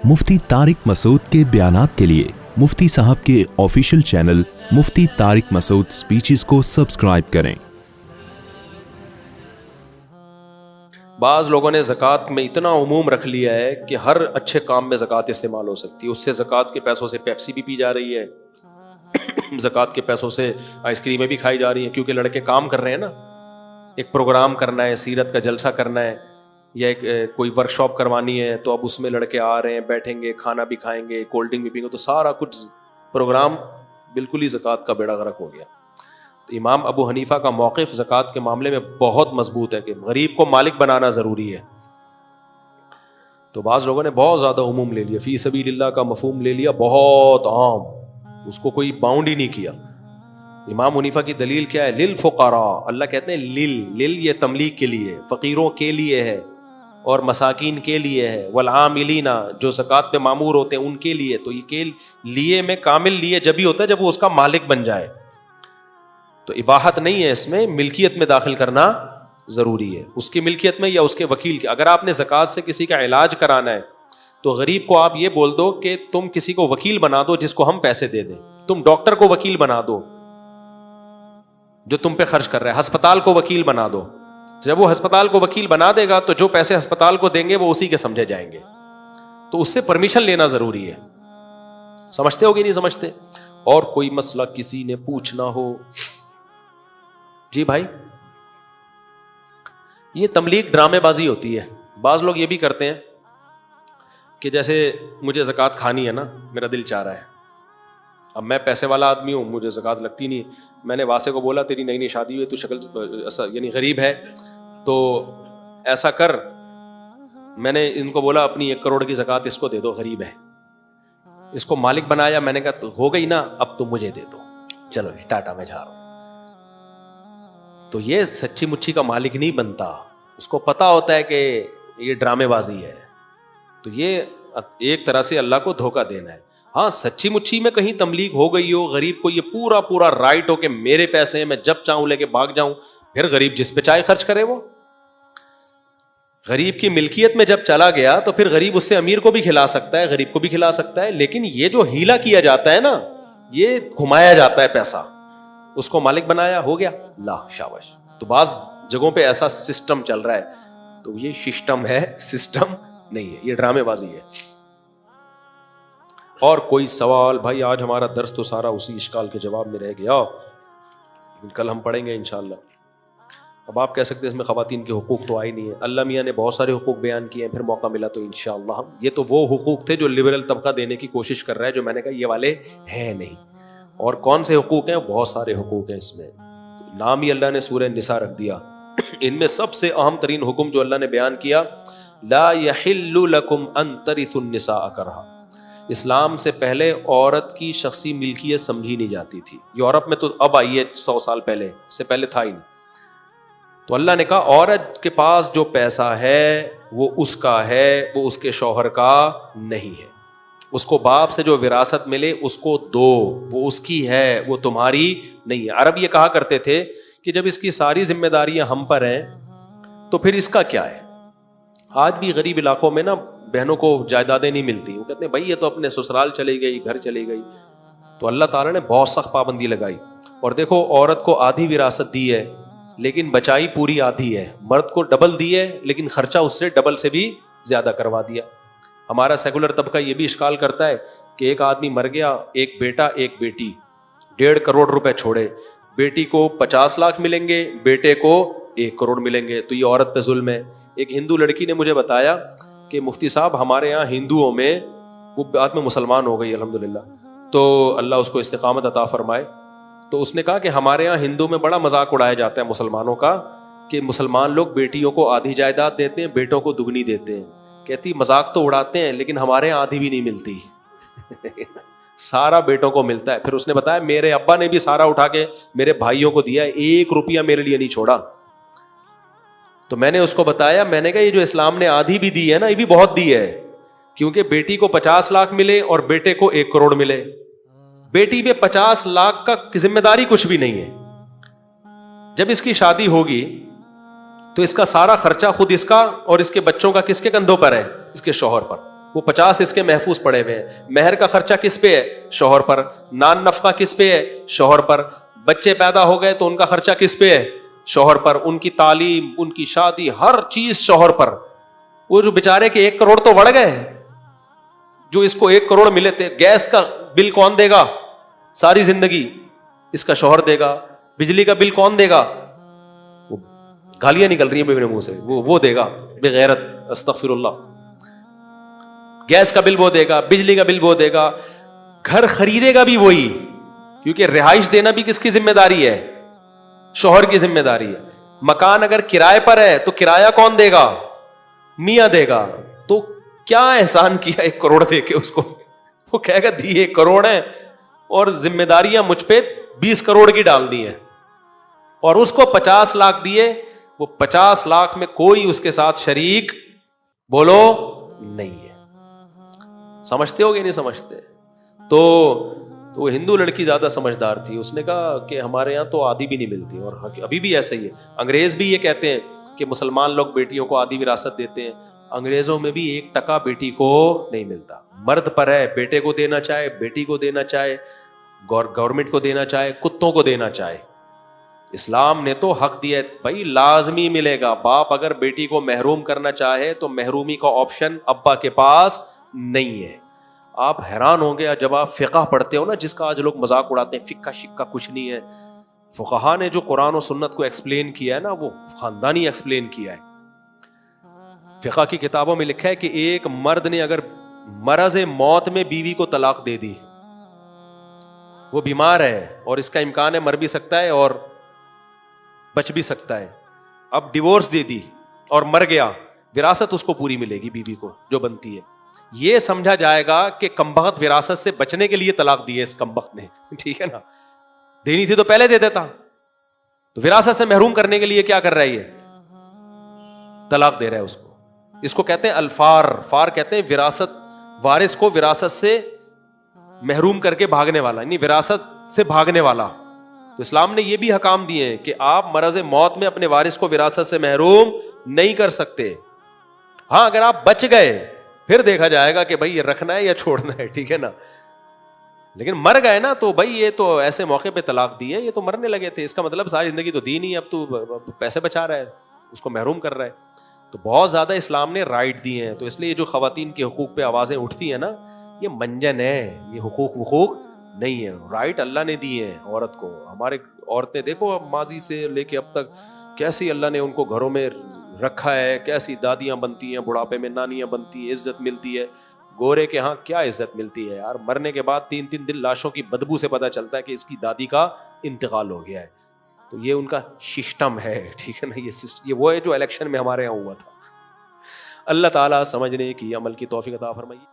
मुफ्ती तारिक मसूद के बयानात के लिए मुफ्ती साहब के ऑफिशियल चैनल मुफ्ती तारिक मसूद स्पीचेस को सब्सक्राइब करें। बाज़ लोगों ने ज़कात में इतना उमूम रख लिया है कि हर अच्छे काम में ज़कात इस्तेमाल हो सकती है। उससे ज़कात के पैसों से पेप्सी भी पी जा रही है ज़कात के पैसों से आइसक्रीमें भी खाई जा रही हैं, क्योंकि लड़के काम कर रहे हैं ना। एक प्रोग्राम करना है, सीरत का जलसा करना है या एक कोई वर्कशॉप करवानी है, तो अब उसमें लड़के आ रहे हैं, बैठेंगे, खाना भी खाएंगे, कोल्ड ड्रिंक भी पीएंगे, तो सारा कुछ प्रोग्राम बिल्कुल ही ज़कात का बेड़ा गर्क हो गया। तो इमाम अबू हनीफा का मौक़िफ़ ज़कात के मामले में बहुत मजबूत है कि गरीब को मालिक बनाना ज़रूरी है। तो बाज़ लोगों ने बहुत ज़्यादा उमूम ले लिया, फ़ी सबीलिल्लाह का मफ़हूम ले लिया, बहुत आम, उसको कोई बाउंड ही नहीं किया। इमाम हनीफा की दलील क्या है? लिल फ़ुक़रा, अल्लाह कहते हैं लिल ये तमलीग के लिए, फ़कीरों के लिए है और मसाकीन के लिए है, वल आमिलीना जो ज़कात पे मामूर होते हैं उनके लिए। तो ये के लिए में कामिल लिए जब ही होता है जब वो उसका मालिक बन जाए। तो इबाहत नहीं है, इसमें मिल्कियत में दाखिल करना ज़रूरी है, उसकी मिल्कियत में या उसके वकील की। अगर आपने ज़कात से किसी का इलाज कराना है तो गरीब को आप ये बोल दो कि तुम किसी को वकील बना दो जिसको हम पैसे दे दें। तुम डॉक्टर को वकील बना दो जो तुम पे खर्च कर रहा है, अस्पताल को वकील बना दो। जब वो अस्पताल को वकील बना देगा तो जो पैसे अस्पताल को देंगे वो उसी के समझे जाएंगे। तो उससे परमिशन लेना जरूरी है। समझते हो कि नहीं समझते? और कोई मसला किसी ने पूछना हो? जी भाई, ये तमलीग ड्रामेबाजी होती है। बाज लोग ये भी करते हैं कि जैसे मुझे ज़कात खानी है ना, मेरा दिल चाह रहा है, अब मैं पैसे वाला आदमी हूँ, मुझे ज़कात लगती नहीं। मैंने वासे को बोला तेरी नई नई शादी हुई, तू शक्ल यानी गरीब है, तो ऐसा कर, मैंने इनको बोला अपनी 1 करोड़ की ज़कात इसको दे दो, गरीब है, इसको मालिक बनाया। मैंने कहा तो हो गई ना, अब तो मुझे दे दो, चलो टाटा मैं जा रहा हूँ। तो ये सच्ची मुच्ची का मालिक नहीं बनता, उसको पता होता है कि ये ड्रामेबाजी है। तो ये एक तरह से अल्लाह को धोखा देना है। हाँ, सच्ची मुच्ची में कहीं तमलीग हो गई हो, गरीब को ये पूरा पूरा राइट हो कि मेरे पैसे हैं, मैं जब चाहूं लेके भाग जाऊं, फिर गरीब जिस पे चाहे खर्च करे। वो गरीब की मिल्कियत में जब चला गया तो फिर गरीब उससे अमीर को भी खिला सकता है, गरीब को भी खिला सकता है। लेकिन ये जो हीला किया जाता है ना, ये घुमाया जाता है पैसा, उसको मालिक बनाया, हो गया ला शाबाश। तो बाज जगहों पे ऐसा सिस्टम चल रहा है, तो ये सिस्टम है, सिस्टम नहीं है, ये ड्रामेबाजी है। और कोई सवाल? भाई आज हमारा दर्स तो सारा उसी इश्काल के जवाब में रह गया, लेकिन कल हम पढ़ेंगे इंशाअल्लाह। अब आप कह सकते हैं इसमें ख़वातीन के हुकूक तो आई नहीं है। अल्लाह मियाँ ने बहुत सारे हुकूक बयान किए हैं, फिर मौका मिला तो इंशाअल्लाह हम, ये तो वो हुकूक थे जो लिबरल तबका देने की कोशिश कर रहा है, जो मैंने कहा ये वाले हैं नहीं। और कौन से हुकूक हैं? बहुत सारे हुकूक हैं इसमें, तो नाम ही अल्लाह ने सूरह निसा रख दिया। इनमें सबसे अहम तरीन हुक्म जो अल्लाह ने बयान किया, ला यहिल्लु लकुम अन तरिथुन निसा करहा। इस्लाम से पहले औरत की शख्सी मिल्कियत समझी नहीं जाती थी। यूरोप में तो अब आई है 100 साल पहले, इससे पहले था ही नहीं। तो अल्लाह ने कहा औरत के पास जो पैसा है वो उसका है, वो उसके शौहर का नहीं है। उसको बाप से जो विरासत मिले उसको दो, वो उसकी है, वो तुम्हारी नहीं है। अरब ये कहा करते थे कि जब इसकी सारी जिम्मेदारियां हम पर हैं तो फिर इसका क्या है। आज भी गरीब इलाकों में ना बहनों को जायदादें नहीं मिलती, वो कहते हैं भाई ये तो अपने ससुराल चली गई, घर चली गई। तो अल्लाह ताला ने बहुत सख्त पाबंदी लगाई। और देखो, औरत को आधी विरासत दी है लेकिन बचाई पूरी आधी है, मर्द को डबल दी है लेकिन खर्चा उससे डबल से भी ज्यादा करवा दिया। हमारा सेकुलर तबका ये भी इश्काल करता है कि एक आदमी मर गया, एक बेटा एक बेटी, 1.5 करोड़ रुपए छोड़े, बेटी को 50 लाख मिलेंगे, बेटे को 1 करोड़ मिलेंगे, तो ये औरत पे जुल्म है। एक हिंदू लड़की ने मुझे बताया कि मुफ्ती साहब हमारे यहाँ हिंदुओं में, वो बाद में मुसलमान हो गई अल्हम्दुलिल्लाह, तो अल्लाह उसको इस्तिकामत अता फरमाए। तो उसने कहा कि हमारे यहाँ हिंदू में बड़ा मजाक उड़ाया जाता है मुसलमानों का कि मुसलमान लोग बेटियों को आधी जायदाद देते हैं, बेटों को दुगनी देते हैं। कहती मजाक तो उड़ाते हैं लेकिन हमारे यहाँ आधी भी नहीं मिलती सारा बेटों को मिलता है। फिर उसने बताया मेरे अब्बा ने भी सारा उठा के मेरे भाइयों को दिया है, 1 रुपया मेरे लिए नहीं छोड़ा। तो मैंने उसको बताया, मैंने कहा ये जो इस्लाम ने आधी भी दी है ना, ये भी बहुत दी है, क्योंकि बेटी को 50 लाख मिले और बेटे को 1 करोड़ मिले। बेटी पे 50 लाख का जिम्मेदारी कुछ भी नहीं है। जब इसकी शादी होगी तो इसका सारा खर्चा खुद इसका और इसके बच्चों का किसके कंधों पर है? इसके शौहर पर। وہ 50 اس کے محفوظ پڑے ہوئے ہیں. مہر کا خرچہ کس پہ ہے؟ شوہر پر. نان نفقہ کس پہ ہے؟ شوہر پر. بچے پیدا ہو گئے تو ان کا خرچہ کس پہ ہے؟ شوہر پر. ان کی تعلیم، ان کی شادی، ہر چیز شوہر پر. وہ جو بیچارے کے 1 کروڑ تو بڑھ گئے، جو اس کو 1 کروڑ ملے تھے، گیس کا بل کون دے گا ساری زندگی؟ اس کا شوہر دے گا. بجلی کا بل کون دے گا؟ وہ گالیاں نکل رہی ہیں میرے منہ سے، وہ دے گا بغیرت، استغفر اللہ. گیس کا بل وہ دے گا، بجلی کا بل وہ دے گا، گھر خریدے گا بھی وہی، کیونکہ رہائش دینا بھی کس کی ذمہ داری ہے؟ شوہر کی ذمہ داری ہے. مکان اگر کرائے پر ہے تو کرایہ کون دے گا؟ میاں دے گا. تو کیا احسان کیا 1 کروڑ دے کے اس کو؟ وہ کہے گا دی 1 کروڑ ہے اور ذمہ داریاں مجھ پہ 20 کروڑ کی ڈال دی ہیں، اور اس کو 50 لاکھ دیے. وہ 50 لاکھ میں کوئی اس کے ساتھ شریک بولو نہیں ہے. سمجھتے ہو گے نہیں سمجھتے؟ تو ہندو لڑکی زیادہ سمجھدار تھی. اس نے کہا کہ ہمارے یہاں تو آدھی بھی نہیں ملتی، اور ابھی بھی ایسا ہی ہے. انگریز بھی یہ کہتے ہیں کہ مسلمان لوگ بیٹیوں کو آدھی وراثت دیتے ہیں. انگریزوں میں بھی 1% بیٹی کو نہیں ملتا. مرد پر ہے، بیٹے کو دینا چاہے، بیٹی کو دینا چاہے، گورنمنٹ کو دینا چاہے، کتوں کو دینا چاہے. اسلام نے تو حق دیا ہے بھائی، لازمی ملے گا. باپ اگر بیٹی کو محروم کرنا چاہے تو محرومی کا آپشن ابا کے پاس نہیں ہے. آپ حیران ہوں گے جب آپ فقہ پڑھتے ہو نا، جس کا آج لوگ مذاق اڑاتے ہیں، فقہ شکہ کچھ نہیں ہے. فقہا نے جو قرآن و سنت کو ایکسپلین کیا ہے نا، وہ خاندانی ایکسپلین کیا ہے. فقہ کی کتابوں میں لکھا ہے کہ ایک مرد نے اگر مرض موت میں بیوی کو طلاق دے دی، وہ بیمار ہے اور اس کا امکان ہے مر بھی سکتا ہے اور بچ بھی سکتا ہے. اب ڈیورس دے دی اور مر گیا، وراثت اس کو پوری ملے گی بیوی کو جو بنتی ہے. یہ سمجھا جائے گا کہ کمبخت وراثت سے بچنے کے لیے طلاق دی ہے اس کمبخت نے، ٹھیک ہے نا. دینی تھی تو پہلے دے دیتا. تو وراثت سے محروم کرنے کے لیے کیا کر رہا ہے؟ یہ طلاق دے رہا ہے اس کو. اس کو کہتے ہیں الفار. فار کہتے ہیں وراثت، وارث کو وراثت سے محروم کر کے بھاگنے والا، یعنی وراثت سے بھاگنے والا. تو اسلام نے یہ بھی حکام دیے ہیں کہ آپ مرض موت میں اپنے وارث کو وراثت سے محروم نہیں کر سکتے. ہاں اگر آپ بچ گئے پھر دیکھا جائے گا کہ بھائی یہ رکھنا ہے یا چھوڑنا ہے، ٹھیک ہے نا. لیکن مر گئے نا تو بھائی یہ تو ایسے موقع پہ طلاق دی ہے، یہ تو مرنے لگے تھے، اس کا مطلب ساری زندگی تو دی نہیں، اب تو پیسے بچا رہا ہے، اس کو محروم کر رہا ہے. تو بہت زیادہ اسلام نے رائٹ دیے ہیں. تو اس لیے جو خواتین کے حقوق پہ آوازیں اٹھتی ہیں نا، یہ منجن ہے، یہ حقوق نہیں ہے. رائٹ اللہ نے دیے ہیں عورت کو. ہمارے عورتیں دیکھو اب ماضی سے لے کے اب تک کیسی اللہ نے ان کو گھروں میں رکھا ہے، کیسی دادیاں بنتی ہیں، بڑھاپے میں نانیاں بنتی ہیں، عزت ملتی ہے. گورے کے ہاں کیا عزت ملتی ہے یار، مرنے کے بعد 3 دن لاشوں کی بدبو سے پتہ چلتا ہے کہ اس کی دادی کا انتقال ہو گیا ہے. تو یہ ان کا سسٹم ہے، ٹھیک ہے نا. یہ وہ ہے جو الیکشن میں ہمارے یہاں ہوا تھا. اللہ تعالیٰ سمجھنے کی، عمل کی توفیق عطا فرمائیے.